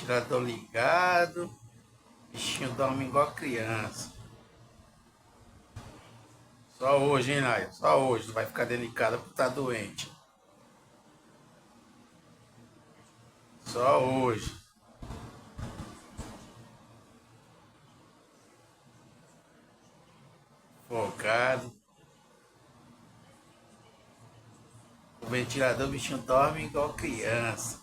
ventilador ligado. Bichinho dorme igual criança. Só hoje, hein, Naia? Só hoje. Vai ficar delicada porque tá doente. Só hoje. Focado. O ventilador, o bichinho dorme igual criança.